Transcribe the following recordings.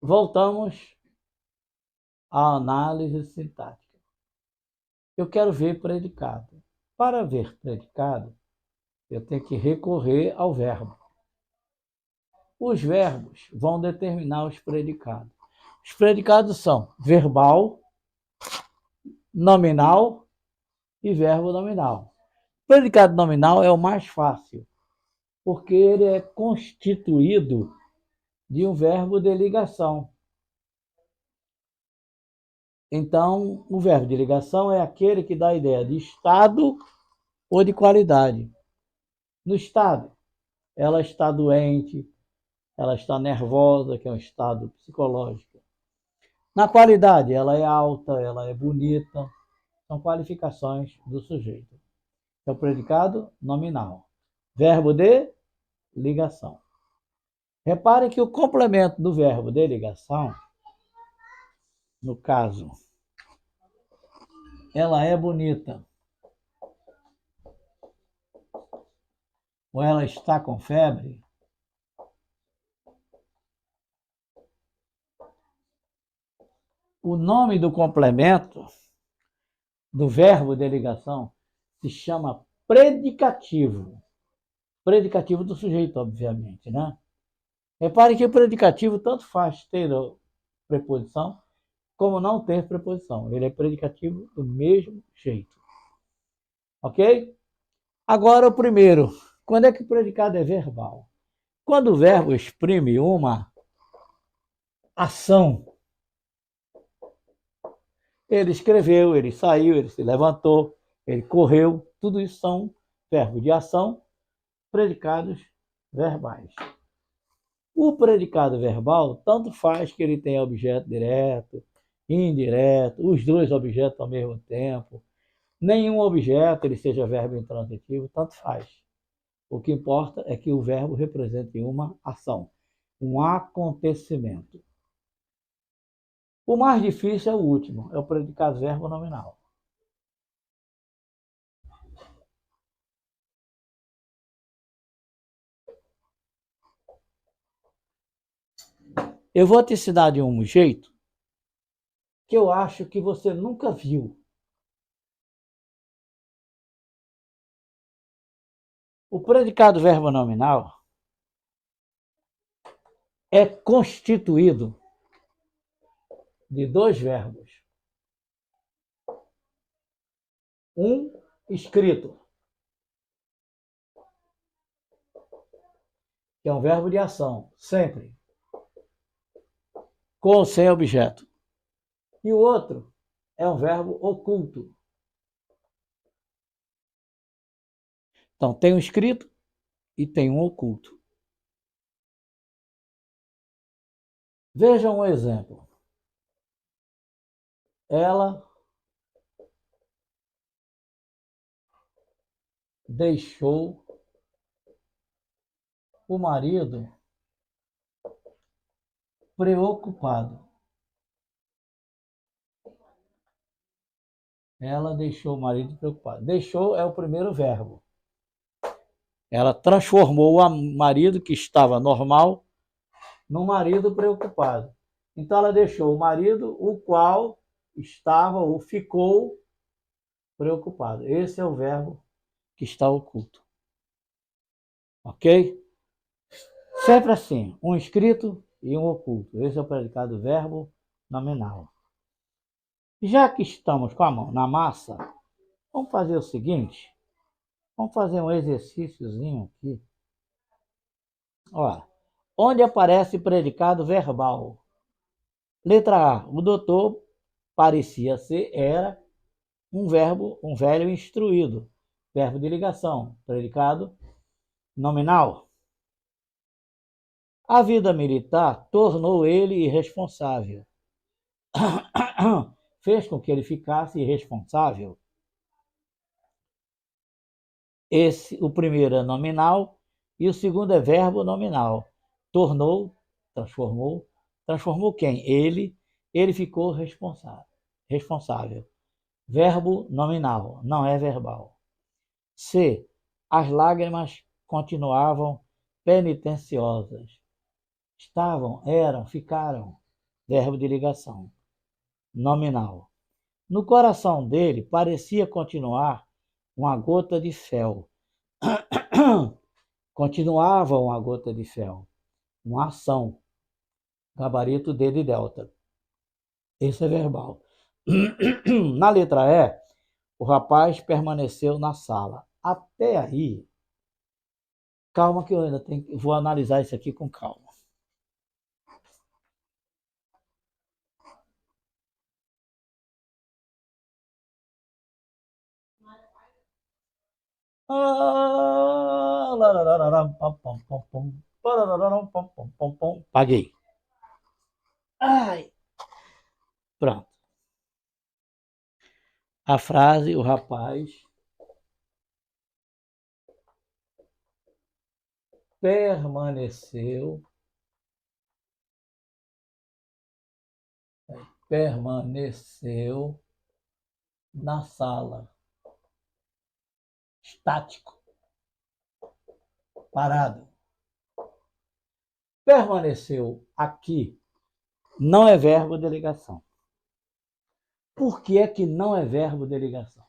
voltamos à análise sintática. Eu quero ver predicado. Para ver predicado, eu tenho que recorrer ao verbo. Os verbos vão determinar os predicados. Os predicados são verbal, nominal e verbo nominal. O predicado nominal é o mais fácil, porque ele é constituído de um verbo de ligação. Então, o verbo de ligação é aquele que dá a ideia de estado ou de qualidade. No estado, ela está doente, ela está nervosa, que é um estado psicológico. Na qualidade, ela é alta, ela é bonita. São qualificações do sujeito. É o predicado nominal. Verbo de ligação. Repare que o complemento do verbo de ligação, no caso, ela é bonita, ou ela está com febre, o nome do complemento do verbo de ligação se chama predicativo. Predicativo do sujeito, obviamente, né? Repare que o predicativo tanto faz ter preposição como não ter preposição. Ele é predicativo do mesmo jeito. Ok? Agora o primeiro. Quando é que o predicado é verbal? Quando o verbo exprime uma ação. Ele escreveu, ele saiu, ele se levantou, ele correu. Tudo isso são verbos de ação, predicados verbais. O predicado verbal, tanto faz que ele tenha objeto direto, indireto, os dois objetos ao mesmo tempo. Nenhum objeto ele seja verbo intransitivo, tanto faz. O que importa é que o verbo represente uma ação, um acontecimento. O mais difícil é o último, é o predicado verbo nominal. Eu vou te ensinar de um jeito que eu acho que você nunca viu. O predicado verbo nominal é constituído de dois verbos. Um escrito, que é um verbo de ação, sempre, com ou sem objeto. E o outro é um verbo oculto. Então, tem um escrito e tem um oculto. Veja um exemplo. Ela deixou o marido preocupado. Ela deixou o marido preocupado. Deixou é o primeiro verbo. Ela transformou o marido que estava normal num marido preocupado. Então ela deixou o marido, o qual estava ou ficou preocupado. Esse é o verbo que está oculto. Ok? Sempre assim, um escrito e um oculto. Esse é o predicado verbo nominal. Já que estamos com a mão na massa, vamos fazer o seguinte. Vamos fazer um exercíciozinho aqui. Olha, onde aparece predicado verbal? Letra A. O doutor parecia ser, era um verbo, um velho instruído. Verbo de ligação, predicado nominal. A vida militar tornou ele irresponsável. Fez com que ele ficasse irresponsável. O primeiro é nominal e o segundo é verbo nominal. Tornou, transformou. Transformou quem? Ele ficou responsável. Verbo nominal, não é verbal. C. As lágrimas continuavam penitenciosas. Estavam, eram, ficaram. verbo de ligação, nominal. No coração dele parecia continuar uma gota de fel. Continuava uma gota de fel. Uma ação. Gabarito D de delta. Esse é verbal. Na letra E, o rapaz permaneceu na sala. Até aí, calma que eu ainda vou analisar isso aqui com calma. Paguei. Ai, pronto. A frase, o rapaz permaneceu na sala, estático, parado. Permaneceu aqui não é verbo de ligação. Por que é que não é verbo de ligação?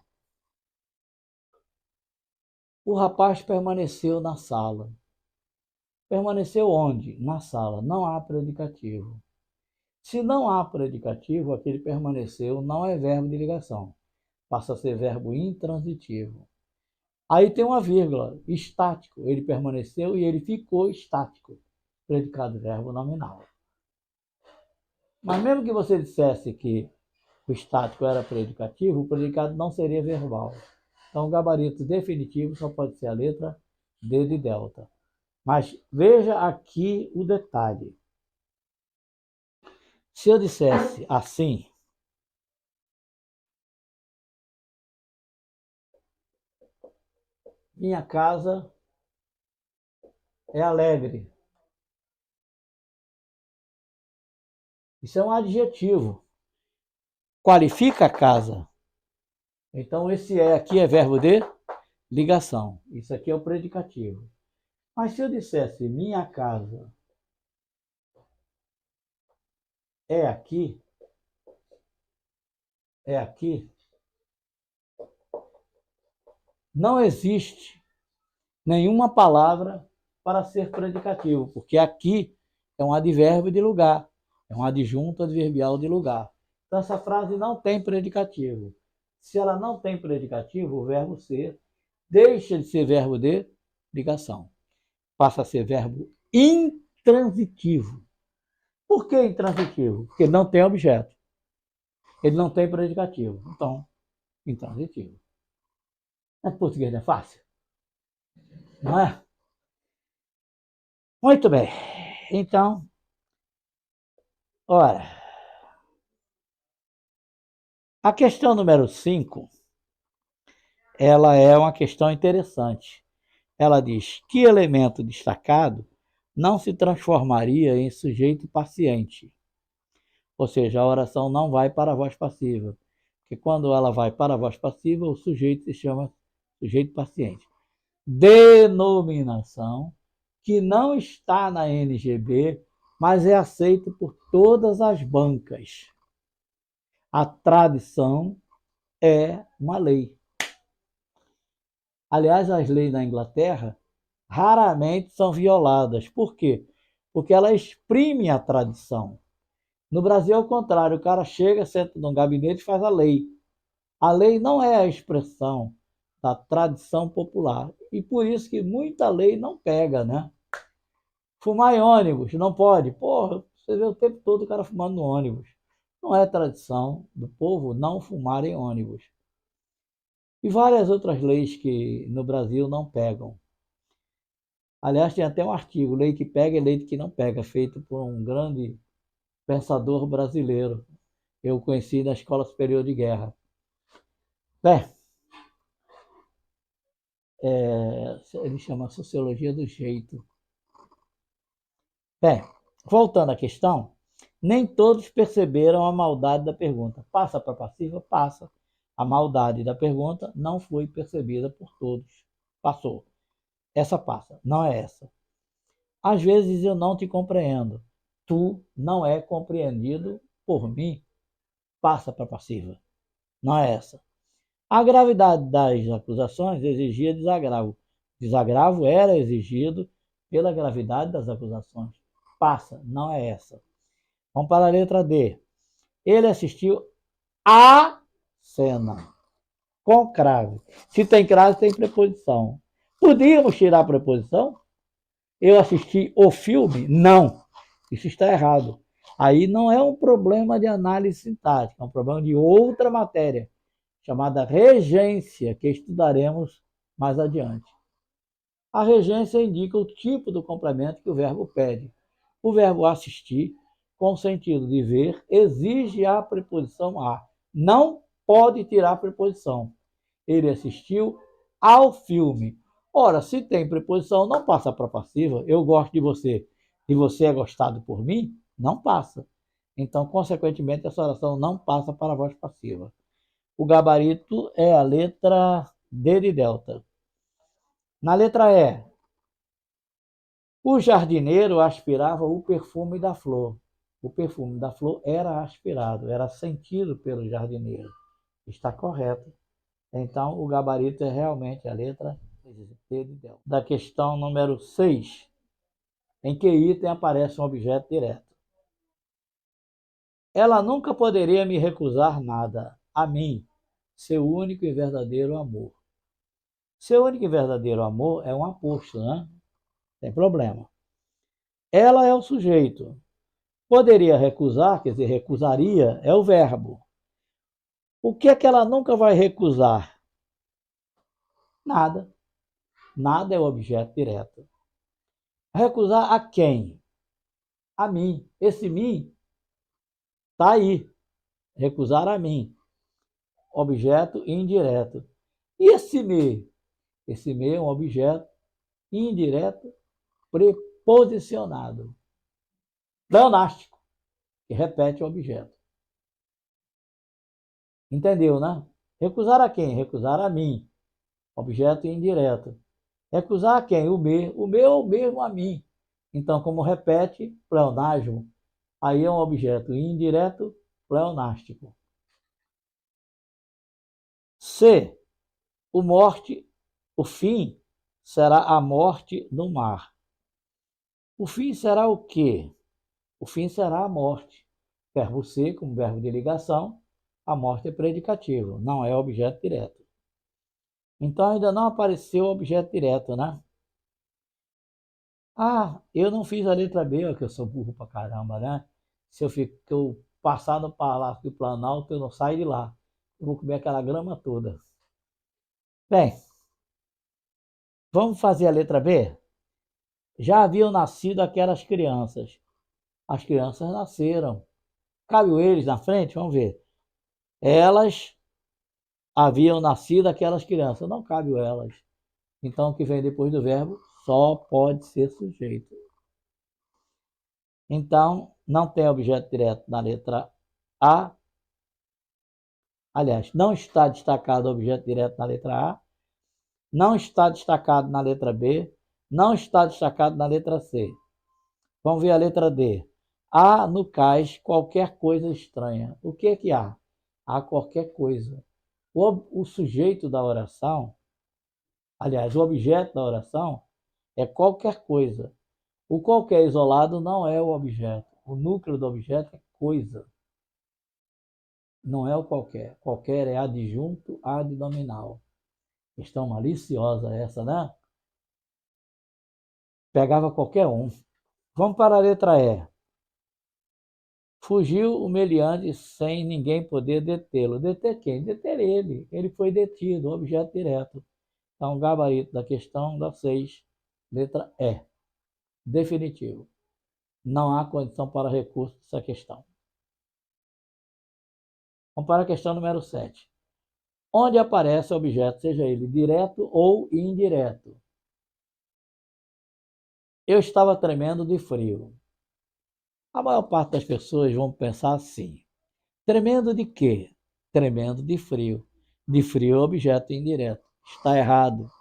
O rapaz permaneceu na sala. Permaneceu onde? Na sala. Não há predicativo. Se não há predicativo, aquele permaneceu não é verbo de ligação. Passa a ser verbo intransitivo. Aí tem uma vírgula, estático. Ele permaneceu e ele ficou estático. Predicado verbo nominal. Mas mesmo que você dissesse que o estático era predicativo, o predicado não seria verbal. Então, o gabarito definitivo só pode ser a letra D de delta. Mas veja aqui o detalhe. Se eu dissesse assim, minha casa é alegre. Isso é um adjetivo. Qualifica a casa. Então, esse aqui é verbo de ligação. Isso aqui é o predicativo. Mas se eu dissesse minha casa é aqui, não existe nenhuma palavra para ser predicativo, porque aqui é um advérbio de lugar, é um adjunto adverbial de lugar. Então, essa frase não tem predicativo. Se ela não tem predicativo, o verbo ser deixa de ser verbo de ligação. Passa a ser verbo intransitivo. Por que intransitivo? Porque ele não tem objeto. Ele não tem predicativo. Então, intransitivo. Mas português é fácil, não é? Muito bem. Então, ora, a questão número 5, ela é uma questão interessante. Ela diz: que elemento destacado não se transformaria em sujeito paciente? Ou seja, a oração não vai para a voz passiva. Porque quando ela vai para a voz passiva, o sujeito se chama sujeito paciente. Denominação que não está na NGB, mas é aceito por todas as bancas. A tradição é uma lei. Aliás, as leis na Inglaterra raramente são violadas. Por quê? Porque ela exprime a tradição. No Brasil é o contrário, o cara chega, senta num gabinete e faz a lei. A lei não é a expressão da tradição popular. E por isso que muita lei não pega, né? Fumar em ônibus, não pode. Porra, você vê o tempo todo o cara fumando no ônibus. Não é tradição do povo não fumar em ônibus. E várias outras leis que no Brasil não pegam. Aliás, tem até um artigo, lei que pega e lei que não pega, feito por um grande pensador brasileiro. Eu conheci na Escola Superior de Guerra. Bem, ele chama Sociologia do Jeito. Bem, voltando à questão, nem todos perceberam a maldade da pergunta. Passa para a passiva? Passa. A maldade da pergunta não foi percebida por todos. Passou. Essa passa, não é essa. Às vezes eu não te compreendo. tu não é compreendido por mim, passa para a passiva. Não é essa. A gravidade das acusações exigia desagravo. Desagravo era exigido pela gravidade das acusações. Passa, não é essa. Vamos para a letra D. Ele assistiu à cena com crave. Se tem crave, tem preposição. Podíamos tirar a preposição? Eu assisti o filme? Não. Isso está errado. Aí não é um problema de análise sintática, é um problema de outra matéria, chamada regência, que estudaremos mais adiante. A regência indica o tipo do complemento que o verbo pede. O verbo assistir, com o sentido de ver, exige a preposição a. Não pode tirar a preposição. Ele assistiu ao filme. Ora, se tem preposição, não passa para passiva. Eu gosto de você e você é gostado por mim, não passa. Então, consequentemente, essa oração não passa para a voz passiva. O gabarito é a letra D de delta. Na letra E, o jardineiro aspirava o perfume da flor. O perfume da flor era aspirado, era sentido pelo jardineiro. Está correto. Então, o gabarito é realmente a letra D de delta. Da questão número 6, em que item aparece um objeto direto. Ela nunca poderia me recusar nada, a mim, seu único e verdadeiro amor. Seu único e verdadeiro amor é um aposto, né? Tem problema. Ela é o sujeito. Poderia recusar, quer dizer, recusaria, é o verbo. O que é que ela nunca vai recusar? Nada. Nada é o objeto direto. Recusar a quem? A mim. Esse mim está aí. Recusar a mim. Objeto indireto. E esse me? Esse me é um objeto indireto preposicionado. Pleonástico, que repete o objeto. Entendeu, né? Recusar a quem? Recusar a mim. Objeto indireto. Recusar a quem? O me. O me é o mesmo a mim. Então, como repete, pleonasmo, aí é um objeto indireto pleonástico. C. O fim será a morte no mar. O fim será o quê? O fim será a morte. Verbo ser, como verbo de ligação, a morte é predicativo, não é objeto direto. Então ainda não apareceu o objeto direto, né? Ah, eu não fiz a letra B, que eu sou burro pra caramba, né? Se eu passar no Palácio do Planalto, eu não saio de lá. Eu vou comer aquela grama toda. Bem, vamos fazer a letra B? Já haviam nascido aquelas crianças. As crianças nasceram. Cabe eles na frente? Vamos ver. Elas haviam nascido aquelas crianças. Não cabe elas. Então, o que vem depois do verbo só pode ser sujeito. Então, não tem objeto direto na letra A. Aliás, não está destacado o objeto direto na letra A. Não está destacado na letra B. Não está destacado na letra C. Vamos ver a letra D. Há no cais qualquer coisa estranha. O que é que há? Há qualquer coisa. O sujeito da oração, aliás, o objeto da oração é qualquer coisa. O qualquer isolado não é o objeto. O núcleo do objeto é coisa. Não é o qualquer. Qualquer é adjunto adnominal. Questão maliciosa essa, né? Pegava qualquer um. Vamos para a letra E. Fugiu o meliante sem ninguém poder detê-lo. Deter quem? Deter ele. Ele foi detido, objeto direto. Então, o gabarito da questão da 6, letra E. Definitivo. Não há condição para recurso dessa questão. Vamos para a questão número 7. Onde aparece o objeto, seja ele direto ou indireto. Eu estava tremendo de frio. A maior parte das pessoas vão pensar assim. Tremendo de quê? Tremendo de frio. De frio é objeto indireto. Está errado.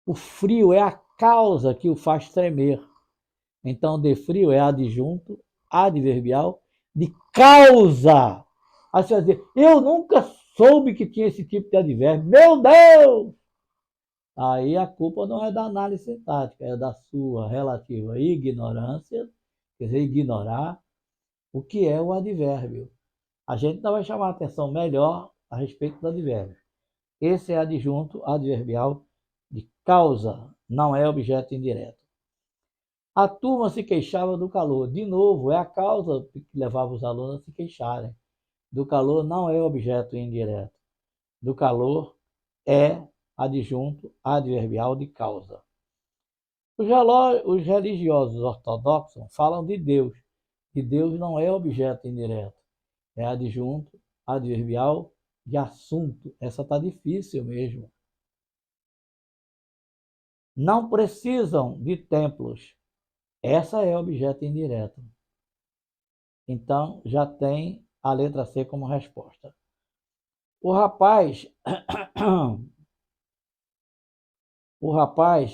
O frio é a causa que o faz tremer. Então, de frio é adjunto adverbial de causa. Aí você vai dizer, eu nunca soube que tinha esse tipo de advérbio. Meu Deus! Aí a culpa não é da análise sintática, é da sua relativa ignorância, quer dizer, ignorar o que é o advérbio. A gente não vai chamar a atenção melhor a respeito do advérbio. Esse é adjunto adverbial de causa, não é objeto indireto. A turma se queixava do calor. De novo, é a causa que levava os alunos a se queixarem. Do calor não é objeto indireto. Do calor é adjunto adverbial de causa. Os religiosos ortodoxos falam de Deus. E Deus não é objeto indireto. É adjunto adverbial de assunto. Essa está difícil mesmo. Não precisam de templos. Essa é objeto indireto. Então, já tem a letra C como resposta. O rapaz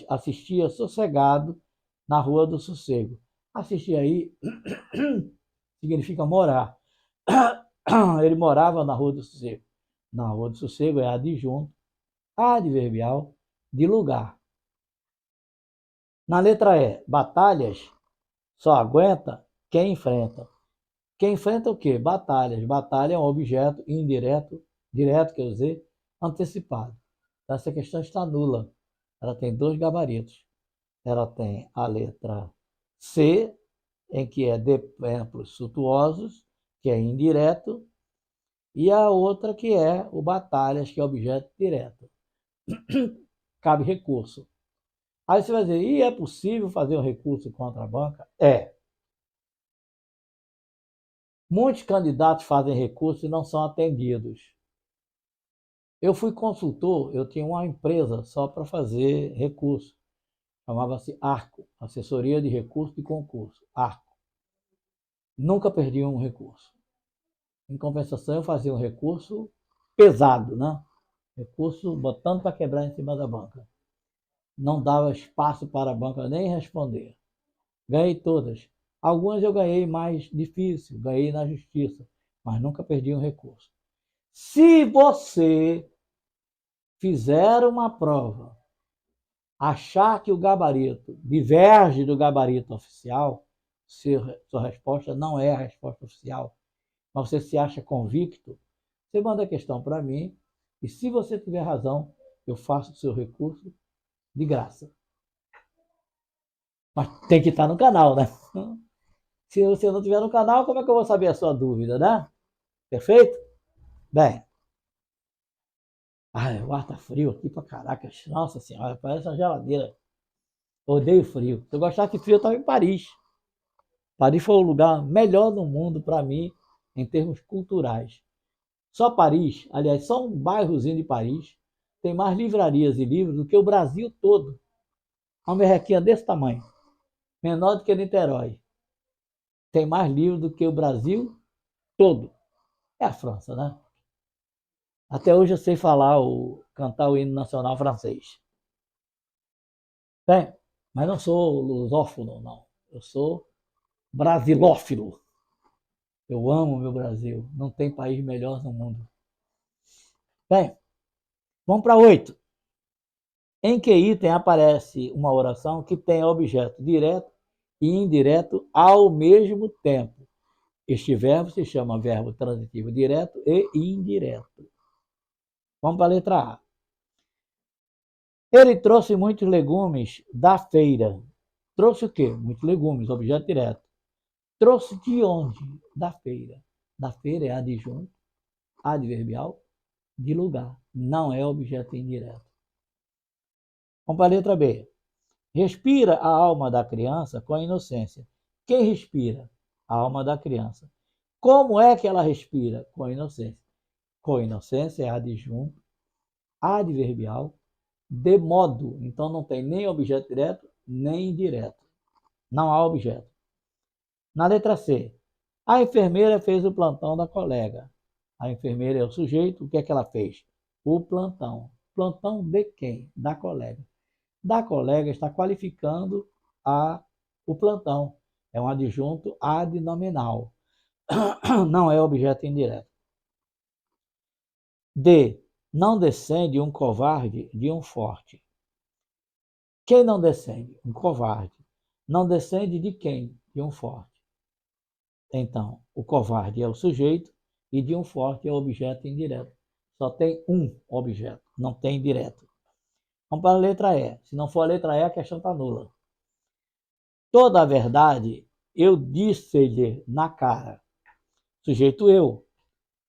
assistia sossegado na Rua do Sossego. Assistir aí significa morar. Ele morava na Rua do Sossego. Na Rua do Sossego é adjunto adverbial de lugar. Na letra E, batalhas só aguenta quem enfrenta. Quem enfrenta o quê? Batalhas. Batalha é um objeto indireto, direto, quer dizer, antecipado. Então, essa questão está nula. Ela tem dois gabaritos. Ela tem a letra C, em que é de templos suntuosos, que é indireto, e a outra que é o batalhas, que é objeto direto. Cabe recurso. Aí você vai dizer, e é possível fazer um recurso contra a banca? É. Muitos candidatos fazem recurso e não são atendidos. Eu fui consultor, eu tinha uma empresa só para fazer recurso. Chamava-se ARCO, Assessoria de Recurso de Concurso. ARCO. Nunca perdi um recurso. Em compensação, eu fazia um recurso pesado, né? Recurso botando para quebrar em cima da banca. Não dava espaço para a banca nem responder. Ganhei todas. Algumas eu ganhei mais difícil, ganhei na justiça, mas nunca perdi um recurso. Se você fizer uma prova, achar que o gabarito diverge do gabarito oficial, sua resposta não é a resposta oficial, mas você se acha convicto, você manda a questão para mim e se você tiver razão, eu faço o seu recurso de graça. Mas tem que estar no canal, né? Se você não estiver no canal, como é que eu vou saber a sua dúvida, né? Perfeito? Bem. Ai, o ar tá frio aqui pra caraca. Nossa senhora, parece uma geladeira. Odeio frio. Se eu gostasse de frio, eu estava em Paris. Paris foi o lugar melhor do mundo para mim, em termos culturais. Só Paris, aliás, só um bairrozinho de Paris, tem mais livrarias e livros do que o Brasil todo. Uma merrequinha desse tamanho, menor do que Niterói. Tem mais livros do que o Brasil todo. É a França, né? Até hoje eu sei cantar o hino nacional francês. Bem, mas não sou lusófono, não. Eu sou brasilófilo. Eu amo o meu Brasil. Não tem país melhor no mundo. Bem, vamos para 8. Em que item aparece uma oração que tem objeto direto e indireto ao mesmo tempo? Este verbo se chama verbo transitivo direto e indireto. Vamos para a letra A. Ele trouxe muitos legumes da feira. Trouxe o quê? Muitos legumes, objeto direto. Trouxe de onde? Da feira. Da feira é adjunto, adverbial, de lugar. Não é objeto indireto. Vamos para a letra B. Respira a alma da criança com inocência. Quem respira? A alma da criança. Como é que ela respira? Com inocência. Com inocência é adjunto, adverbial, de modo. Então não tem nem objeto direto, nem indireto. Não há objeto. Na letra C. A enfermeira fez o plantão da colega. A enfermeira é o sujeito. O que é que ela fez? O plantão. Plantão de quem? Da colega. Da colega está qualificando a O plantão é um adjunto adnominal, não é objeto indireto. D. Não descende um covarde de um forte. Quem não descende? Um covarde. Não descende de quem? De um forte. Então, o covarde é o sujeito e de um forte é o objeto indireto. Só tem um objeto, não tem direto. Vamos para a letra E. Se não for a letra E, a questão está nula. Toda a verdade eu disse-lhe na cara. Sujeito eu.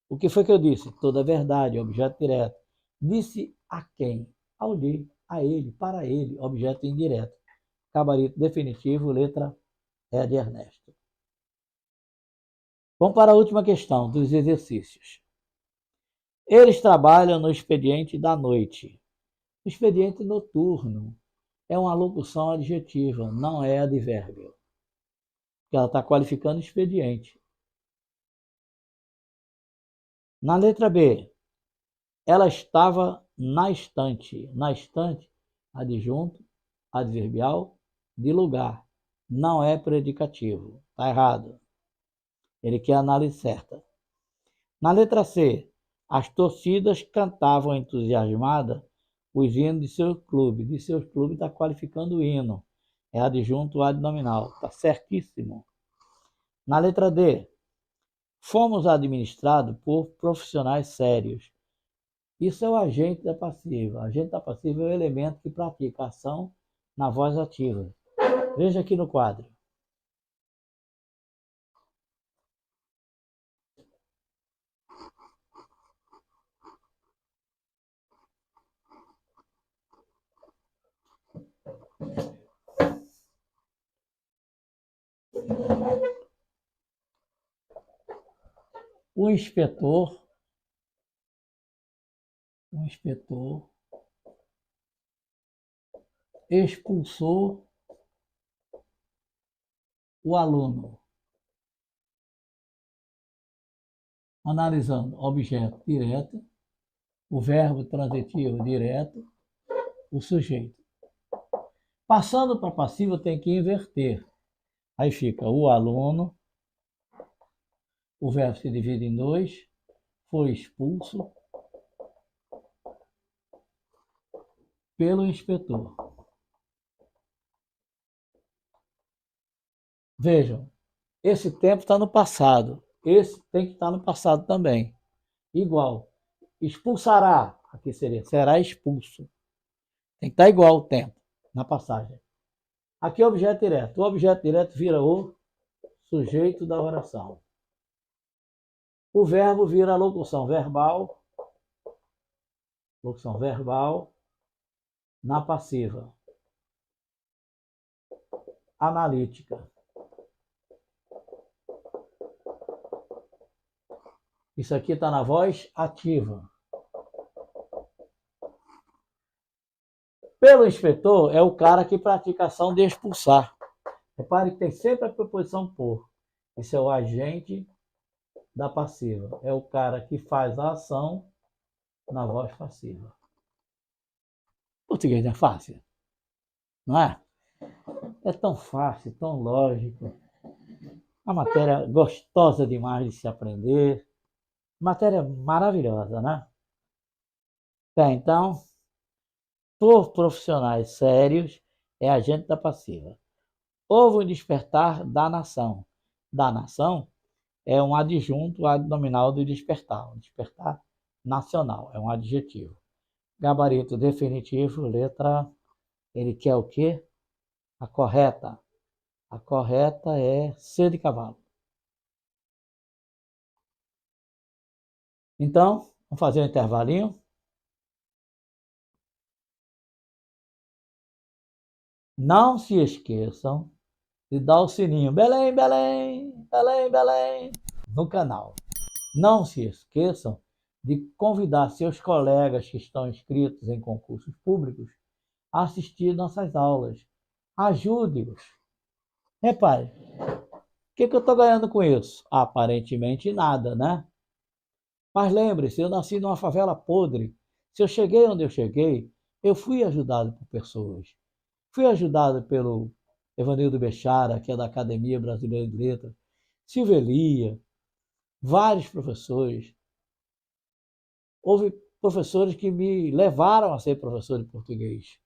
O que foi que eu disse? Toda a verdade, objeto direto. Disse a quem? Ao lhe, a ele, para ele, objeto indireto. Gabarito definitivo, letra E de Ernesto. Vamos para a última questão dos exercícios. Eles trabalham no expediente da noite. O expediente noturno é uma locução adjetiva, não é advérbio. Porque ela está qualificando o expediente. Na letra B, ela estava na estante. Na estante, adjunto, adverbial, de lugar. Não é predicativo. Está errado. Ele quer a análise certa. Na letra C, as torcidas cantavam entusiasmadas os hinos de seu clube. De seus clubes está qualificando o hino. É adjunto adnominal. Está certíssimo. Na letra D, fomos administrados por profissionais sérios. Isso é o agente da passiva. O agente da passiva é o elemento que pratica a ação na voz ativa. Veja aqui no quadro. O inspetor expulsou o aluno. Analisando objeto direto, o verbo transitivo direto, o sujeito. Passando para passivo tem que inverter. Aí fica o aluno, o verbo se divide em dois, foi expulso pelo inspetor. Vejam, esse tempo está no passado. Esse tem que estar no passado também. Igual. Expulsará. Aqui seria, será expulso. Tem que estar igual o tempo na passagem. Aqui é o objeto direto. O objeto direto vira o sujeito da oração. O verbo vira a locução verbal. Locução verbal na passiva. Analítica. Isso aqui está na voz ativa. Pelo inspetor é o cara que pratica a ação de expulsar. Repare que tem sempre a preposição por. Isso é o agente da passiva. É o cara que faz a ação na voz passiva. Português não é fácil, não é? É tão fácil, tão lógico. A matéria gostosa demais de se aprender. Matéria maravilhosa, né? Então, por profissionais sérios, é agente da passiva. Houve um despertar da nação. Da nação é um adjunto adnominal do despertar. Um despertar nacional, é um adjetivo. Gabarito definitivo, letra, ele quer o quê? A correta. A correta é C de cavalo. Então, vamos fazer um intervalinho. Não se esqueçam de dar o sininho. Belém, Belém, Belém, Belém, no canal. Não se esqueçam de convidar seus colegas que estão inscritos em concursos públicos a assistir nossas aulas. Ajude-os. Repare, o que eu estou ganhando com isso? Aparentemente nada, né? Mas lembre-se, eu nasci numa favela podre. Se eu cheguei onde eu cheguei, eu fui ajudado por pessoas. Fui ajudado pelo Evanildo Bechara, que é da Academia Brasileira de Letras, Silvia Elia, vários professores. Houve professores que me levaram a ser professor de português.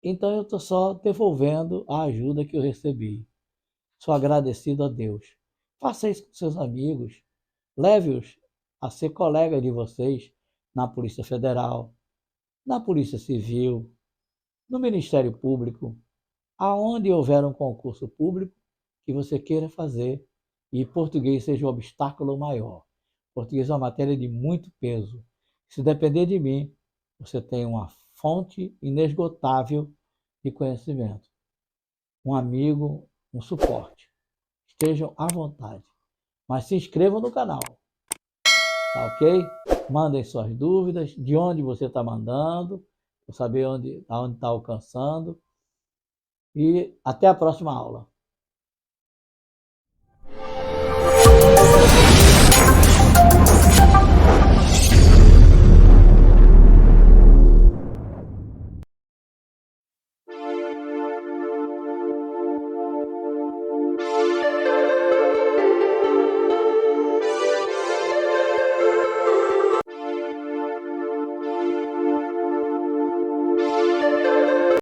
Então eu estou só devolvendo a ajuda que eu recebi. Sou agradecido a Deus. Faça isso com seus amigos. Leve-os a ser colega de vocês na Polícia Federal, na Polícia Civil, no Ministério Público, aonde houver um concurso público que você queira fazer e português seja o obstáculo maior. Português é uma matéria de muito peso. Se depender de mim, você tem uma fonte inesgotável de conhecimento. Um amigo, um suporte. Estejam à vontade. Mas se inscrevam no canal. Tá ok? Mandem suas dúvidas, de onde você está mandando, para saber aonde está alcançando. E até a próxima aula.